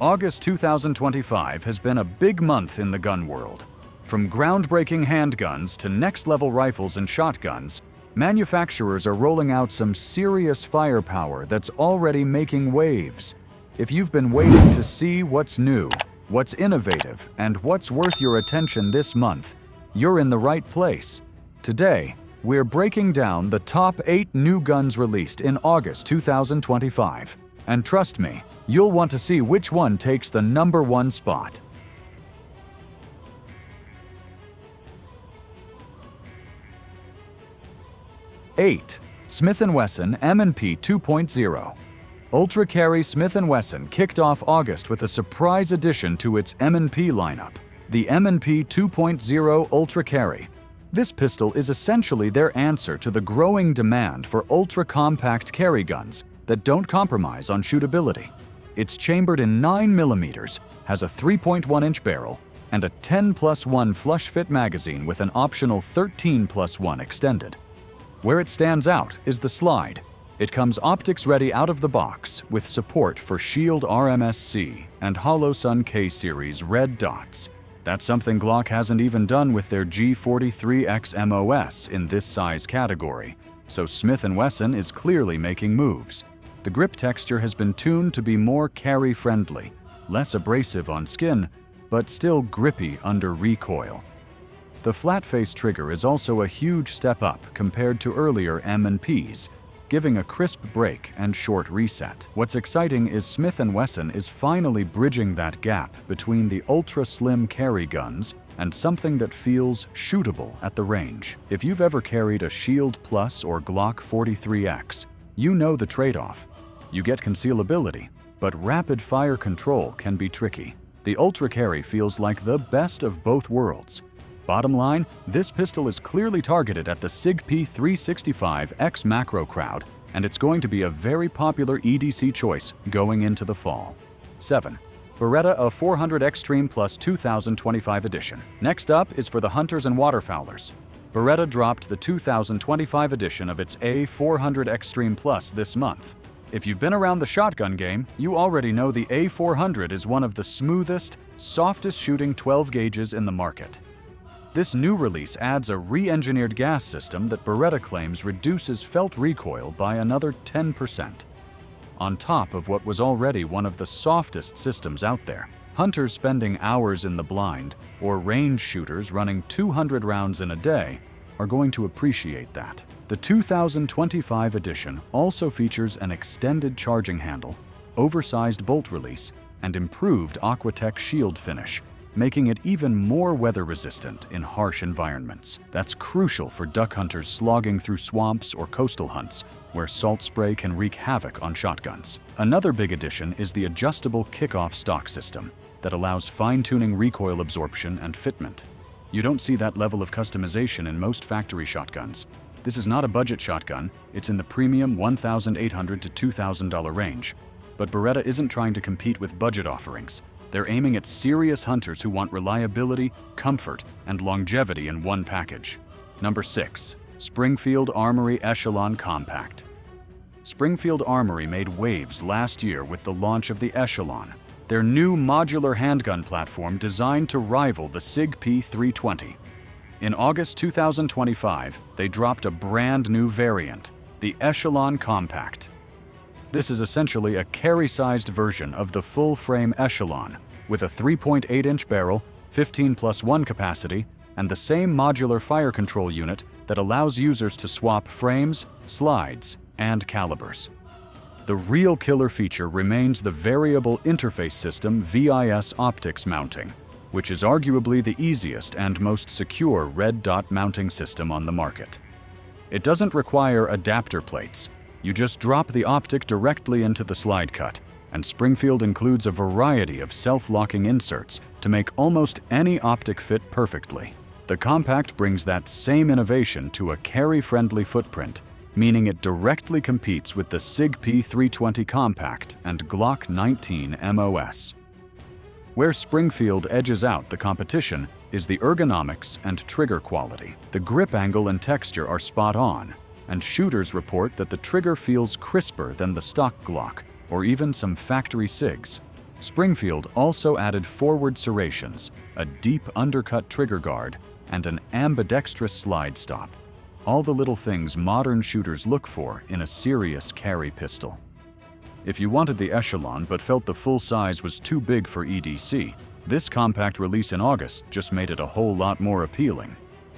August 2025 has been a big month in the gun world. From groundbreaking handguns to next-level rifles and shotguns, manufacturers are rolling out some serious firepower that's already making waves. If you've been waiting to see what's new, what's innovative, and what's worth your attention this month, you're in the right place. Today, we're breaking down the top 8 new guns released in August 2025. And trust me, you'll want to see which one takes the #1 spot. #8. Smith Wesson M&P 2.0. Ultra Carry Smith & Wesson kicked off August with a surprise addition to its M&P lineup, the M&P 2.0 Ultra Carry. This pistol is essentially their answer to the growing demand for ultra-compact carry guns that don't compromise on shootability. It's chambered in 9mm, has a 3.1-inch barrel, and a 10+1 flush-fit magazine with an optional 13+1 extended. Where it stands out is the slide. It comes optics-ready out of the box with support for Shield RMSC and HoloSun K-Series red dots. That's something Glock hasn't even done with their G43X MOS in this size category, so Smith & Wesson is clearly making moves. The grip texture has been tuned to be more carry-friendly, less abrasive on skin, but still grippy under recoil. The flat-face trigger is also a huge step up compared to earlier M&Ps, giving a crisp break and short reset. What's exciting is Smith & Wesson is finally bridging that gap between the ultra-slim carry guns and something that feels shootable at the range. If you've ever carried a Shield Plus or Glock 43X, you know the trade-off. You get concealability, but rapid fire control can be tricky. The Ultra Carry feels like the best of both worlds. Bottom line, this pistol is clearly targeted at the Sig P365X macro crowd, and it's going to be a very popular EDC choice going into the fall. 7. Beretta A400 Extreme Plus 2025 edition. Next up is for the hunters and waterfowlers. Beretta dropped the 2025 edition of its A400 Extreme Plus this month. If you've been around the shotgun game, you already know the A400 is one of the smoothest, softest shooting 12 gauges in the market. This new release adds a re-engineered gas system that Beretta claims reduces felt recoil by another 10%. On top of what was already one of the softest systems out there, hunters spending hours in the blind or range shooters running 200 rounds in a day are going to appreciate that. The 2025 edition also features an extended charging handle, oversized bolt release, and improved Aquatech shield finish, making it even more weather-resistant in harsh environments. That's crucial for duck hunters slogging through swamps or coastal hunts, where salt spray can wreak havoc on shotguns. Another big addition is the adjustable kickoff stock system that allows fine-tuning recoil absorption and fitment. You don't see that level of customization in most factory shotguns. This is not a budget shotgun, it's in the premium $1,800 to $2,000 range. But Beretta isn't trying to compete with budget offerings. They're aiming at serious hunters who want reliability, comfort, and longevity in one package. 6. Springfield Armory Echelon Compact. Springfield Armory made waves last year with the launch of the Echelon, their new modular handgun platform designed to rival the Sig P320. In August 2025, they dropped a brand new variant, the Echelon Compact. This is essentially a carry-sized version of the full-frame Echelon, with a 3.8-inch barrel, 15+1 capacity, and the same modular fire control unit that allows users to swap frames, slides, and calibers. The real killer feature remains the variable interface system VIS optics mounting, which is arguably the easiest and most secure red dot mounting system on the market. It doesn't require adapter plates. You just drop the optic directly into the slide cut, and Springfield includes a variety of self-locking inserts to make almost any optic fit perfectly. The Compact brings that same innovation to a carry-friendly footprint, meaning it directly competes with the Sig P320 Compact and Glock 19 MOS. Where Springfield edges out the competition is the ergonomics and trigger quality. The grip angle and texture are spot on, and shooters report that the trigger feels crisper than the stock Glock or even some factory SIGs. Springfield also added forward serrations, a deep undercut trigger guard, and an ambidextrous slide stop. All the little things modern shooters look for in a serious carry pistol. If you wanted the Echelon but felt the full size was too big for EDC, this compact release in August just made it a whole lot more appealing.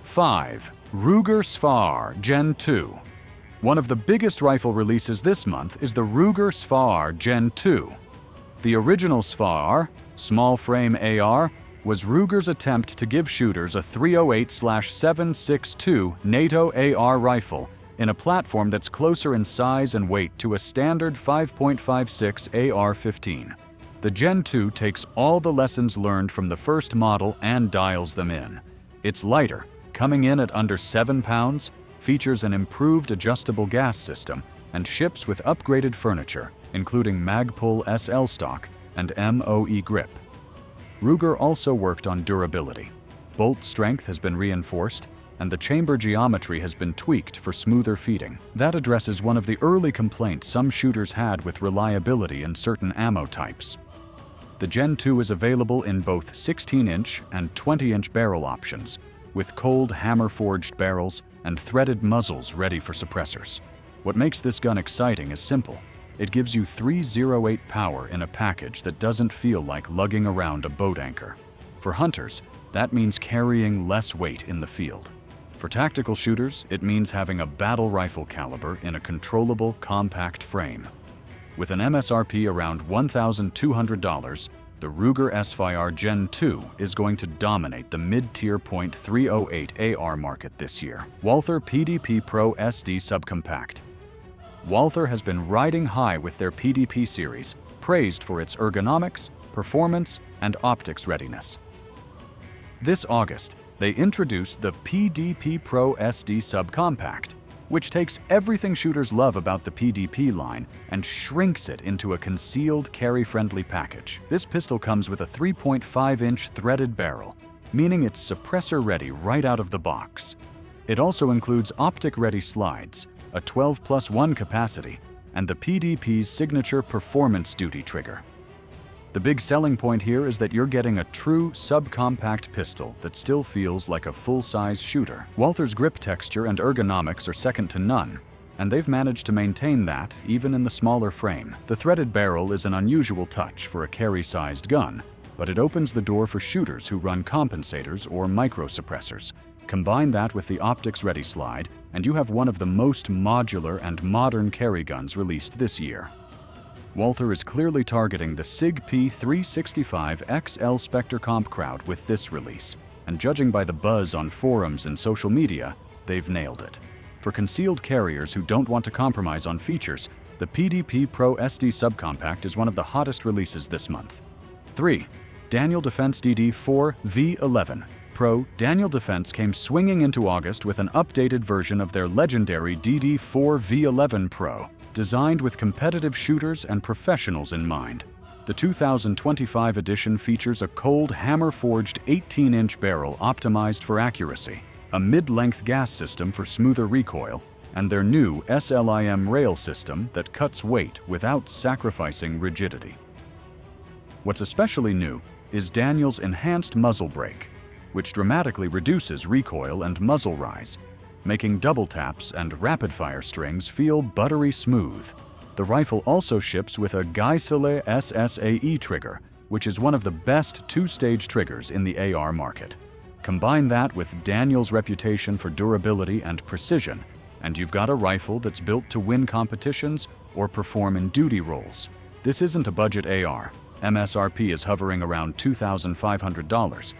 5. Ruger SFAR Gen2. One of the biggest rifle releases this month is the Ruger SFAR Gen2. The original SFAR, small frame AR, was Ruger's attempt to give shooters a 308/7.62 NATO AR rifle in a platform that's closer in size and weight to a standard 5.56 AR-15. The Gen 2 takes all the lessons learned from the first model and dials them in. It's lighter, coming in at under 7 pounds, features an improved adjustable gas system, and ships with upgraded furniture, including Magpul SL stock and MOE grip. Ruger also worked on durability. Bolt strength has been reinforced, and the chamber geometry has been tweaked for smoother feeding. That addresses one of the early complaints some shooters had with reliability in certain ammo types. The Gen 2 is available in both 16-inch and 20-inch barrel options, with cold hammer-forged barrels and threaded muzzles ready for suppressors. What makes this gun exciting is simple. It gives you 308 power in a package that doesn't feel like lugging around a boat anchor. For hunters, that means carrying less weight in the field. For tactical shooters, it means having a battle rifle caliber in a controllable, compact frame. With an MSRP around $1,200, the Ruger SFAR Gen 2 is going to dominate the mid-tier .308 AR market this year. Walther PDP Pro SD Subcompact. Walther has been riding high with their PDP series, praised for its ergonomics, performance, and optics readiness. This August, they introduced the PDP Pro SD Subcompact, which takes everything shooters love about the PDP line and shrinks it into a concealed, carry-friendly package. This pistol comes with a 3.5-inch threaded barrel, meaning it's suppressor-ready right out of the box. It also includes optic-ready slides, a 12+1 capacity, and the PDP's signature performance duty trigger. The big selling point here is that you're getting a true subcompact pistol that still feels like a full-size shooter. Walther's grip texture and ergonomics are second to none, and they've managed to maintain that even in the smaller frame. The threaded barrel is an unusual touch for a carry-sized gun, but it opens the door for shooters who run compensators or micro-suppressors. Combine that with the optics-ready slide, and you have one of the most modular and modern carry guns released this year. Walther is clearly targeting the Sig P365 XL Spectre Comp crowd with this release, and judging by the buzz on forums and social media, they've nailed it. For concealed carriers who don't want to compromise on features, the PDP Pro SD Subcompact is one of the hottest releases this month. 3. Daniel Defense DD4 V11 Pro. Daniel Defense came swinging into August with an updated version of their legendary DD4 V11 Pro, designed with competitive shooters and professionals in mind. The 2025 edition features a cold hammer-forged 18-inch barrel optimized for accuracy, a mid-length gas system for smoother recoil, and their new SLIM rail system that cuts weight without sacrificing rigidity. What's especially new is Daniel's enhanced muzzle brake, which dramatically reduces recoil and muzzle rise, making double taps and rapid-fire strings feel buttery smooth. The rifle also ships with a Geissele SSAE trigger, which is one of the best two-stage triggers in the AR market. Combine that with Daniel's reputation for durability and precision, and you've got a rifle that's built to win competitions or perform in duty roles. This isn't a budget AR. MSRP is hovering around $2,500,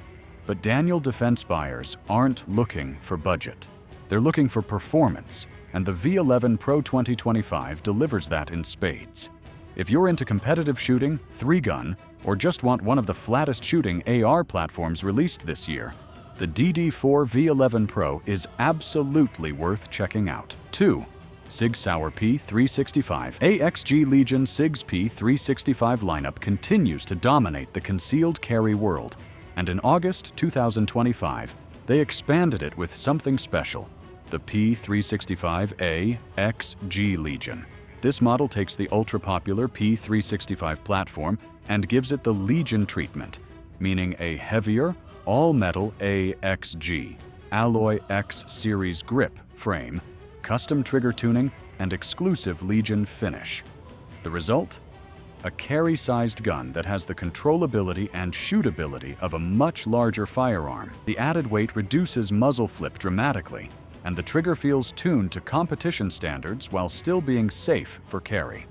but Daniel Defense buyers aren't looking for budget. They're looking for performance, and the V11 Pro 2025 delivers that in spades. If you're into competitive shooting, 3-gun, or just want one of the flattest shooting AR platforms released this year, the DD4 V11 Pro is absolutely worth checking out. 2. Sig Sauer P365. AXG Legion Sig's P365 lineup continues to dominate the concealed carry world, and in August 2025, they expanded it with something special, the P365A XG Legion. This model takes the ultra-popular P365 platform and gives it the Legion treatment, meaning a heavier, all-metal AXG, Alloy X Series grip frame, custom trigger tuning, and exclusive Legion finish. The result? A carry-sized gun that has the controllability and shootability of a much larger firearm. The added weight reduces muzzle flip dramatically, and the trigger feels tuned to competition standards while still being safe for carry.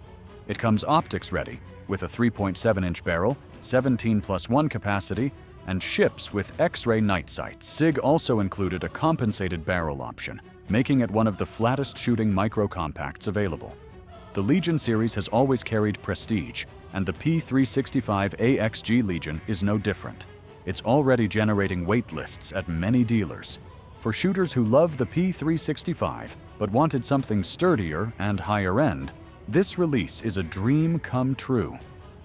It comes optics ready, with a 3.7-inch barrel, 17+1 capacity, and ships with X-ray night sights. Sig also included a compensated barrel option, making it one of the flattest shooting micro-compacts available. The Legion series has always carried prestige, and the P365 AXG Legion is no different. It's already generating wait lists at many dealers. For shooters who love the P365 but wanted something sturdier and higher end, this release is a dream come true.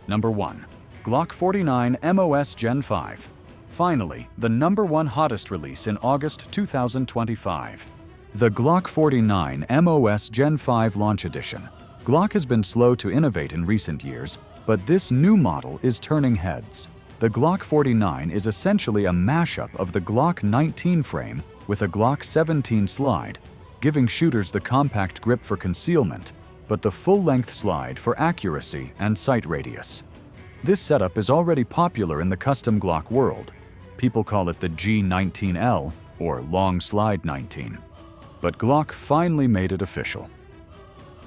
Number 1. Glock 49 MOS Gen5. Finally, the #1 hottest release in August 2025. The Glock 49 MOS Gen5 Launch Edition. Glock has been slow to innovate in recent years, but this new model is turning heads. The Glock 49 is essentially a mashup of the Glock 19 frame with a Glock 17 slide, giving shooters the compact grip for concealment, but the full-length slide for accuracy and sight radius. This setup is already popular in the custom Glock world. People call it the G19L, or Long Slide 19. But Glock finally made it official.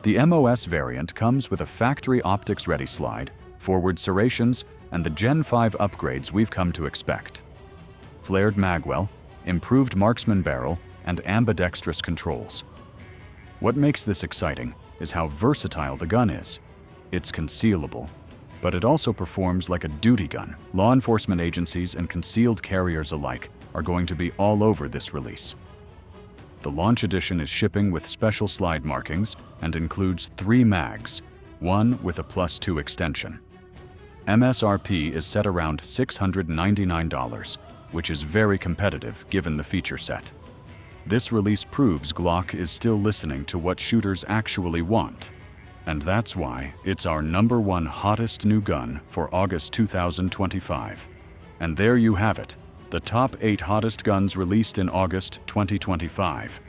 The MOS variant comes with a factory optics-ready slide, forward serrations, and the Gen 5 upgrades we've come to expect. Flared magwell, improved marksman barrel, and ambidextrous controls. What makes this exciting is how versatile the gun is. It's concealable, but it also performs like a duty gun. Law enforcement agencies and concealed carriers alike are going to be all over this release. The launch edition is shipping with special slide markings and includes 3 mags, one with a +2 extension. MSRP is set around $699, which is very competitive given the feature set. This release proves Glock is still listening to what shooters actually want. And that's why it's our #1 hottest new gun for August 2025. And there you have it, the top 8 hottest guns released in August 2025.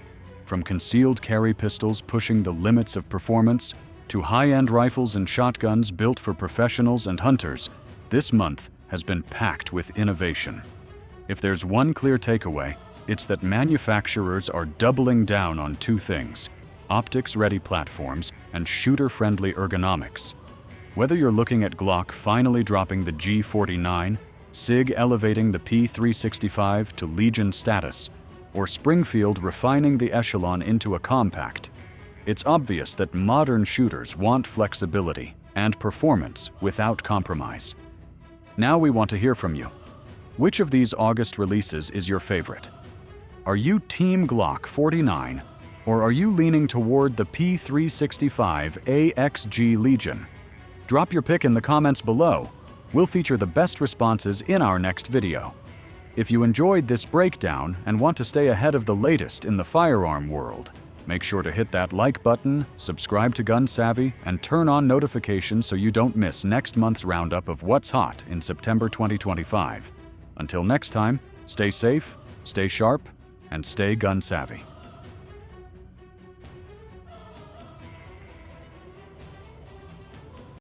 From concealed carry pistols pushing the limits of performance, to high-end rifles and shotguns built for professionals and hunters, this month has been packed with innovation. If there's one clear takeaway, it's that manufacturers are doubling down on 2 things: optics-ready platforms and shooter-friendly ergonomics. Whether you're looking at Glock finally dropping the G49, Sig elevating the P365 to Legion status, or Springfield refining the Echelon into a compact, it's obvious that modern shooters want flexibility and performance without compromise. Now we want to hear from you. Which of these August releases is your favorite? Are you Team Glock 49, or are you leaning toward the P365 AXG Legion? Drop your pick in the comments below. We'll feature the best responses in our next video. If you enjoyed this breakdown and want to stay ahead of the latest in the firearm world, make sure to hit that like button, subscribe to Gun Savvy, and turn on notifications so you don't miss next month's roundup of what's hot in September 2025. Until next time, stay safe, stay sharp, and stay gun savvy.